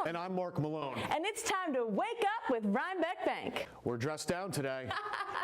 And I'm Mark Malone. And it's time to wake up with Rhinebeck Bank. We're dressed down today.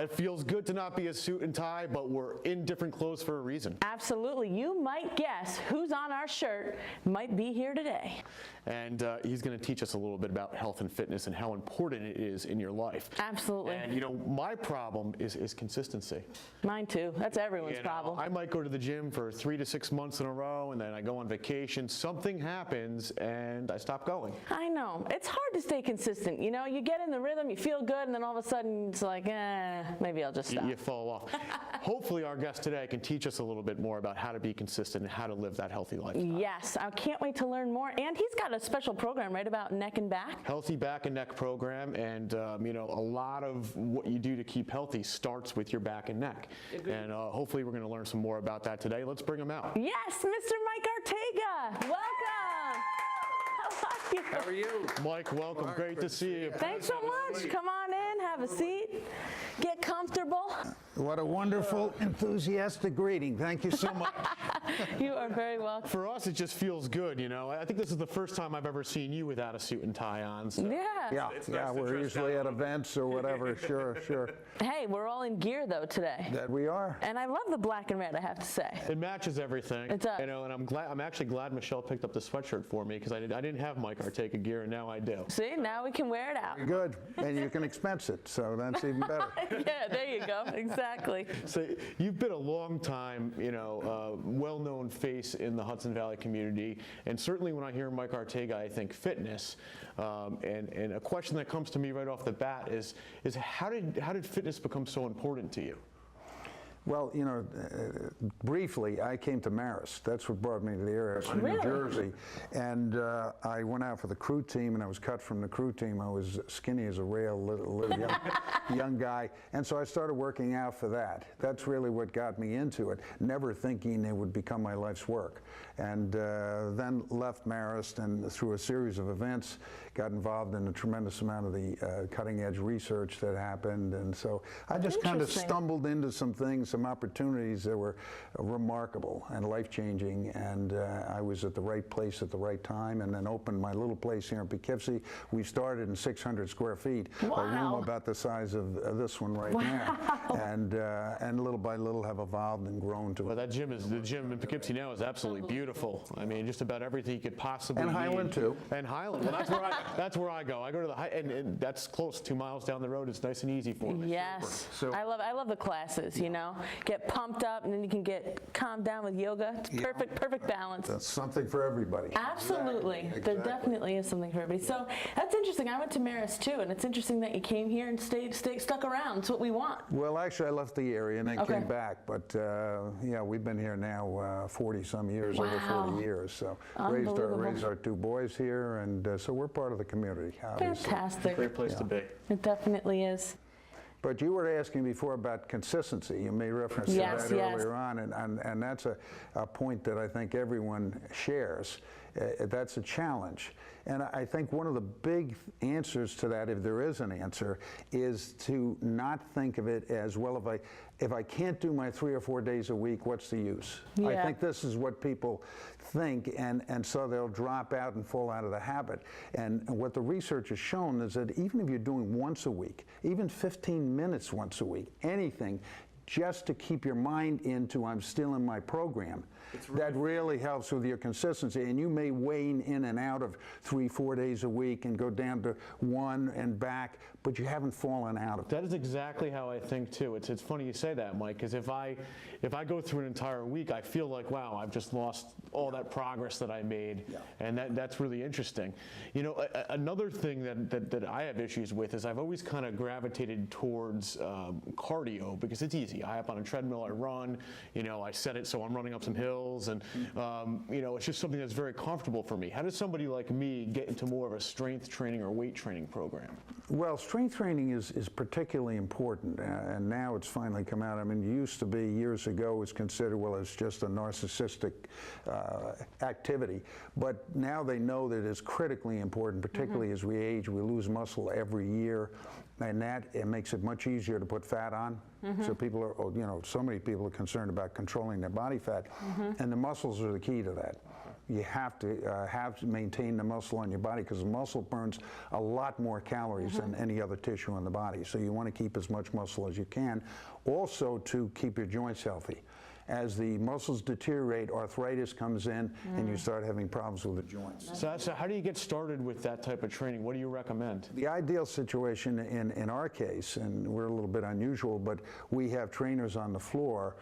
It feels good to not be a suit and tie, but we're in different clothes for a reason. Absolutely. You might guess who's on our shirt might be here today. And he's going to teach us a little bit about health and fitness and how important it is in your life. Absolutely. And you know, my problem is consistency. Mine too. That's everyone's problem. I might go to the gym for 3 to 6 months in a row, and then I go on vacation. Something happens, and I stop going. I know. It's hard to stay consistent. You know, you get in the rhythm, you feel good, and then all of a sudden it's like, maybe I'll just stop. You fall off. Hopefully our guest today can teach us a little bit more about how to be consistent and how to live that healthy lifestyle. Yes, I can't wait to learn more. And he's got a special program, right, about neck and back? Healthy back and neck program, and you know, a lot of what you do to keep healthy starts with your back and neck. Agreed. And hopefully we're going to learn some more about that today. Let's bring him out. Yes, Mr. Mike Arteaga. Welcome. How are you? Mike, welcome. Mark, Great to see you. Thanks so much. Come on in, have a seat, get comfortable. What a wonderful, enthusiastic greeting. Thank you so much. You are very welcome. For us, it just feels good, you know. I think this is the first time I've ever seen you without a suit and tie on. So. Yeah. Yeah, we're usually at events or whatever. Sure. Hey, we're all in gear though today. That we are. And I love the black and red, I have to say. It matches everything. It does. You know, and I'm actually glad Michelle picked up the sweatshirt for me because I didn't have Mike Arteaga gear, and now I do. See, now we can wear it out. Good. And you can expense it, so that's even better. Yeah, there you go. Exactly. So you've been a long time, you know, well-known face in the Hudson Valley community, and certainly when I hear Mike Arteaga, I think fitness. And a question that comes to me right off the bat is how did fitness become so important to you? Well, you know, briefly, I came to Marist. That's what brought me to the area. I was in New Jersey. And I went out for the crew team, and I was cut from the crew team. I was skinny as a rail, little young guy. And so I started working out for that. That's really what got me into it, never thinking it would become my life's work. And then left Marist, and through a series of events, got involved in a tremendous amount of the cutting-edge research that happened. And so I just kind of stumbled into some things, some opportunities that were remarkable and life-changing, and I was at the right place at the right time, and then opened my little place here in Poughkeepsie. We started in 600 square feet, a room about the size of this one right now, and little by little have evolved and grown to. Well, the gym in Poughkeepsie now is absolutely beautiful. I mean, just about everything you could possibly need. And Highland too. And Highland. Well, that's where I go. I go to the and that's close, 2 miles down the road. It's nice and easy for me. Yes. So, I love the classes, you know. Get pumped up, and then you can get calmed down with yoga. It's perfect balance. that's something for everybody. Absolutely. Exactly. There definitely is something for everybody. So that's interesting. I went to Marist too, and it's interesting that you came here and stuck around. It's what we want. Well, actually, I left the area and then came back. But yeah, we've been here now 40-some years, over 40 years. So raised our 2 boys here, and so we're part of the community, obviously. Fantastic. Great place to be. It definitely is. But you were asking before about consistency. You made reference to that earlier on, and that's a point that I think everyone shares. That's a challenge. And I think one of the big answers to that, if there is an answer, is to not think of it as, well, if I can't do my 3 or 4 days a week, what's the use? Yeah. I think this is what people think, and so they'll drop out and fall out of the habit. And what the research has shown is that even if you're doing once a week, even 15 minutes once a week, anything, just to keep your mind into I'm still in my program, that really helps with your consistency. And you may wane in and out of 3-4 days a week and go down to 1 and back, but you haven't fallen out of it. That is exactly how I think too. It's funny you say that, Mike, because if I go through an entire week, I feel like, wow, I've just lost all that progress that I made, and that's really interesting. You know, another thing that I have issues with is I've always kind of gravitated towards cardio because it's easy. I hop on a treadmill, I run, you know, I set it so I'm running up some hills, and you know, it's just something that's very comfortable for me. How does somebody like me get into more of a strength training or weight training program? Well, strength training is particularly important, and now it's finally come out. I mean, it used to be years ago, it was considered, well, it's just a narcissistic activity, but now they know that it's critically important, particularly as we age. We lose muscle every year, and it makes it much easier to put fat on. So people are, you know, so many people are concerned about controlling their body fat, and the muscles are the key to that. you have to maintain the muscle on your body, because the muscle burns a lot more calories than any other tissue in the body. So you want to keep as much muscle as you can. Also, to keep your joints healthy. As the muscles deteriorate, arthritis comes in, and you start having problems with the joints. So how do you get started with that type of training? What do you recommend? The ideal situation in our case, and we're a little bit unusual, but we have trainers on the floor.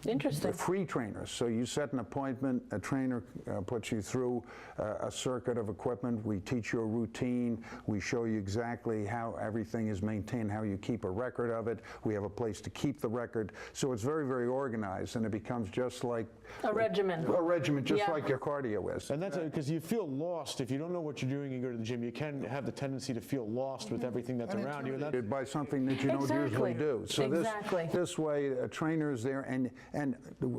Interesting. Free trainers. So you set an appointment, a trainer puts you through a circuit of equipment. We teach you a routine. We show you exactly how everything is maintained, how you keep a record of it. We have a place to keep the record. So it's very, very organized, and it becomes just like A regimen. a regimen, just Yeah. like your cardio is. And that's because you feel lost if you don't know what you're doing and you go to the gym. You can have the tendency to feel lost with everything that's around you. And that's, By something that you don't Exactly. usually do. So Exactly. this way, a trainer is there, and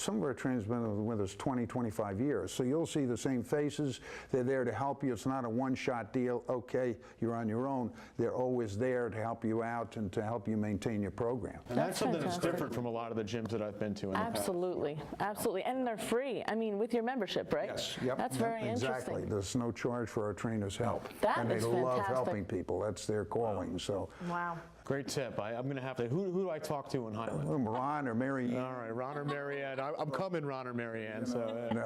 some of our trainers have been with us 20, 25 years. So you'll see the same faces. They're there to help you. It's not a one-shot deal. Okay, you're on your own. They're always there to help you out and to help you maintain your program. and that's something that's fantastic. different from a lot of the gyms that I've been to in the past. Absolutely, absolutely, and they're free. I mean, with your membership, right? Yes, yep. That's yep, very exactly. interesting. There's no charge for our trainers' help. That and is they love fantastic. helping people. That's their calling. So, Wow. Great tip. I'm going to have to, who do I talk to in Highland? Ron or Mary. All right, Ron or Mary Ann. I'm coming, Ron or Mary Ann. So,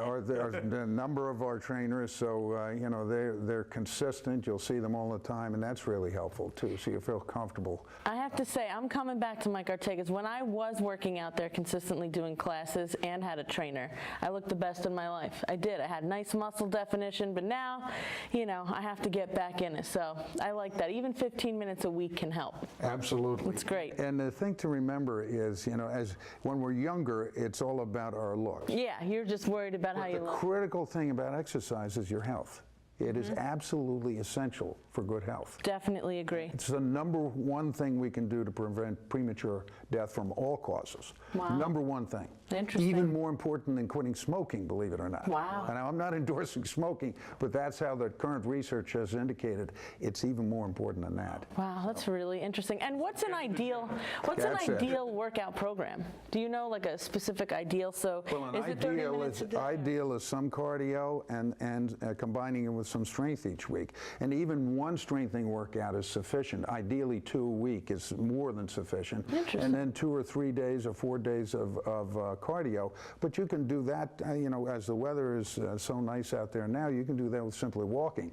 Or there's a number of our trainers, so you know they're consistent. You'll see them all the time, and that's really helpful too. So you feel comfortable. I have to say, I'm coming back to Mike Arteaga's. When I was working out there consistently doing classes and had a trainer, I looked the best in my life. I did. I had nice muscle definition, but now, you know, I have to get back in it. So I like that. Even 15 minutes a week can help. Absolutely, It's great. And the thing to remember is, you know, as when we're younger, it's all about our looks. Yeah, you're just worried about how The you look. critical thing about exercise is your health. It is absolutely essential for good health. Definitely agree. It's the number one thing we can do to prevent premature death from all causes. Wow. Number one thing. Interesting. Even more important than quitting smoking, believe it or not. Wow. And I'm not endorsing smoking, but that's how the current research has indicated. It's even more important than that. Wow, that's really interesting. And what's an ideal That's it. workout program? Do you know like a specific ideal? So Well, an is it 30 minutes a day? ideal is some cardio and combining it with some strength each week. And even one strengthening workout is sufficient. Ideally, 2 a week is more than sufficient. Interesting. And then 2 or 3 days or 4 days of cardio. But you can do that, you know, as the weather is so nice out there now, you can do that with simply walking.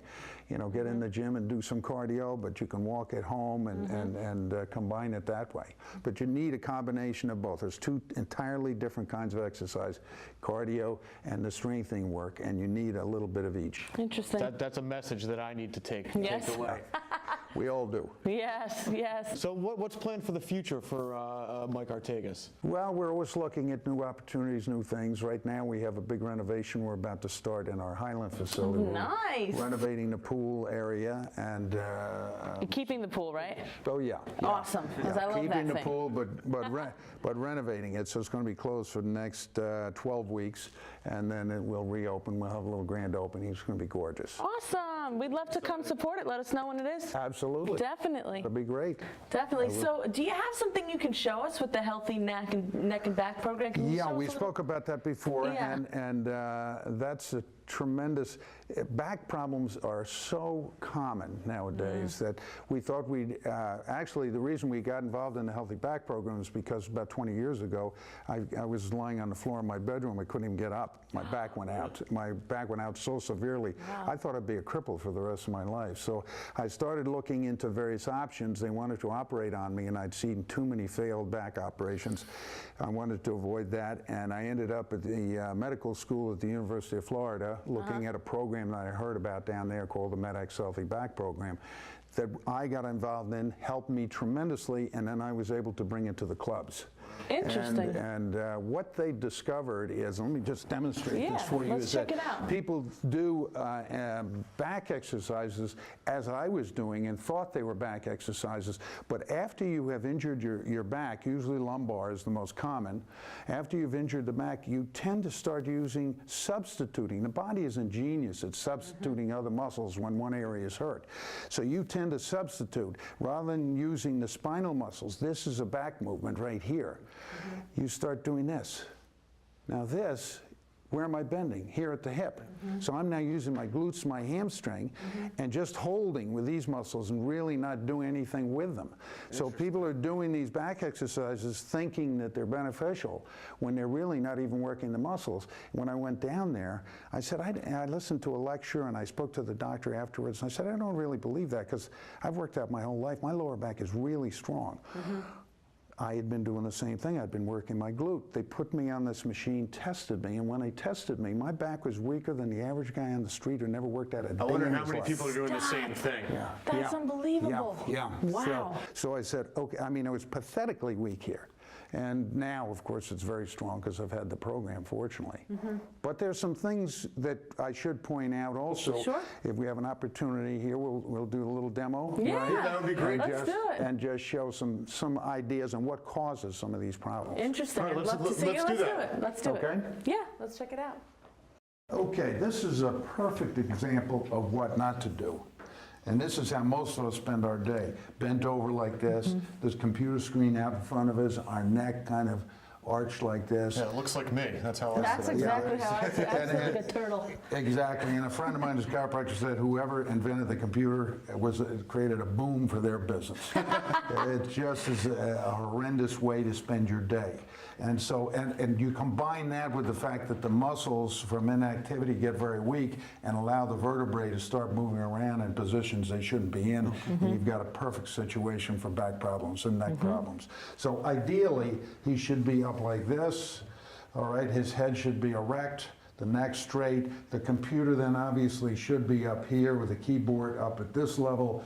You know, get in the gym and do some cardio, but you can walk at home and combine it that way. But you need a combination of both. There's two entirely different kinds of exercise, cardio and the strengthening work, and you need a little bit of each. Interesting. that's a message that I need to take Yes. away. We all do. Yes, yes. So what's planned for the future for Mike Arteagas? Well, we're always looking at new opportunities, new things. Right now, we have a big renovation we're about to start in our Highland facility. We're Nice. renovating the pool area and, You're keeping the pool, right? oh yeah. Awesome, 'cause I love that Keeping the thing. pool, but renovating it. So it's going to be closed for the next 12 weeks, and then it will reopen. We'll have a little grand opening. It's going to be gorgeous. Awesome. We'd love to come support it. Let us know when it is. Absolutely. Definitely. That'd be great. Definitely. So, do you have something you can show us with the Healthy Neck and Back program? Can you Yeah, show we us a spoke about that before, Yeah. and that's a tremendous. Back problems are so common nowadays that we thought we'd actually the reason we got involved in the Healthy Back program is because about 20 years ago I was lying on the floor in my bedroom. I couldn't even get up. My back went out. My back went out so severely. I thought I'd be a cripple for the rest of my life. So I started looking into various options. They wanted to operate on me, and I'd seen too many failed back operations. I wanted to avoid that, and I ended up at the medical school at the University of Florida looking at a program that I heard about down there called the MedX Healthy Back Program that I got involved in, helped me tremendously, and then I was able to bring it to the clubs. Interesting. And what they discovered is, let me just demonstrate Yeah, this for you, let's is check that it out. people do back exercises as I was doing and thought they were back exercises, but after you have injured your back, usually lumbar is the most common, after you've injured the back, you tend to start using substituting. The body is ingenious at substituting other muscles when one area is hurt. So you tend to substitute. Rather than using the spinal muscles, this is a back movement right here. You start doing this. Now this Where am I bending? Here at the hip. So I'm now using my glutes, my hamstring, and just holding with these muscles and really not doing anything with them. So people are doing these back exercises thinking that they're beneficial when they're really not even working the muscles. When I went down there, I said, I listened to a lecture and I spoke to the doctor afterwards, and I said, I don't really believe that because I've worked out my whole life. My lower back is really strong. I had been doing the same thing. I'd been working my glute. They put me on this machine, tested me, and when they tested me, my back was weaker than the average guy on the street who never worked out a day I wonder in how his many life. people are doing the same thing. That's unbelievable. Yeah. Wow. So I said, okay, I mean, I was pathetically weak here. And now, of course, it's very strong because I've had the program, fortunately. But there's some things that I should point out also. Sure. If we have an opportunity here, we'll do a little demo. Yeah, that would be great. Let's do it. And just show some ideas on what causes some of these problems. Interesting. All right, I'd let's- love to see let's it. do Let's do that. it. Let's do Okay. it. Yeah, let's check it out. Okay, this is a perfect example of what not to do. And this is how most of us spend our day. Bent over like this, this computer screen out in front of us, our neck kind of arched like this. Yeah, it looks like me. That's how I That's sit. exactly how I feel. I And- feel like a turtle. Exactly, and a friend of mine who's a chiropractor said whoever invented the computer created a boom for their business. It just is a horrendous way to spend your day. And so, and you combine that with the fact that the muscles from inactivity get very weak and allow the vertebrae to start moving around in positions they shouldn't be in, and you've got a perfect situation for back problems and neck problems. So ideally, he should be up like this, all right, his head should be erect, the neck straight. The computer then obviously should be up here with the keyboard up at this level.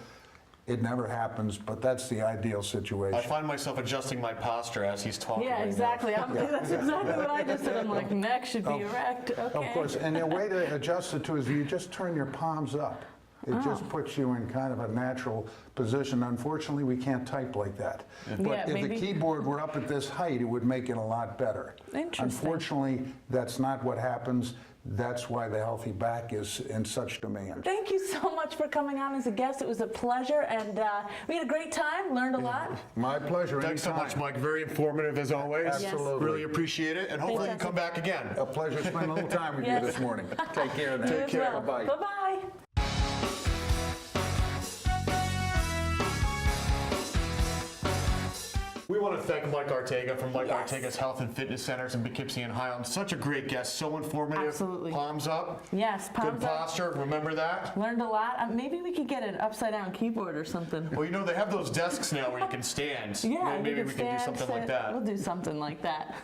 It never happens, but that's the ideal situation. I find myself adjusting my posture as he's talking. Yeah, right now. exactly. That's exactly what I just said. I'm like, neck should be erect. Okay. Of course, and the way to adjust it to is you just turn your palms up. It just puts you in kind of a natural position. Unfortunately, we can't type like that. But Yeah, if maybe. the keyboard were up at this height, it would make it a lot better. Interesting. Unfortunately, that's not what happens. That's why the healthy back is in such demand. Thank you so much for coming on as a guest. It was a pleasure, and we had a great time, learned a lot. My pleasure. Thanks so anytime. much, Mike. Very informative as always. Absolutely. Really appreciate it, and hopefully you can come back again. A pleasure spending a little time with Yes. you this morning. Take care now. You as well. Bye-bye. Bye-bye. We want to thank Mike Arteaga from Mike Yes. Arteaga's Health and Fitness Centers in Poughkeepsie and Highland. Such a great guest, so informative. Absolutely. Palms up. Yes, Good palms up. posture. Remember that? Learned a lot. Maybe we could get an upside-down keyboard or something. Well, you know they have those desks now where you can stand. Yeah, Maybe you we can do stand, something like sit. that. We'll do something like that.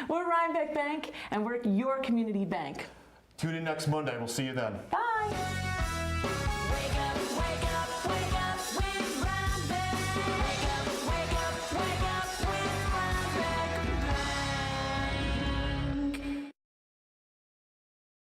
We're Rhinebeck Bank, and we're your community bank. Tune in next Monday. We'll see you then. Bye. Wake up.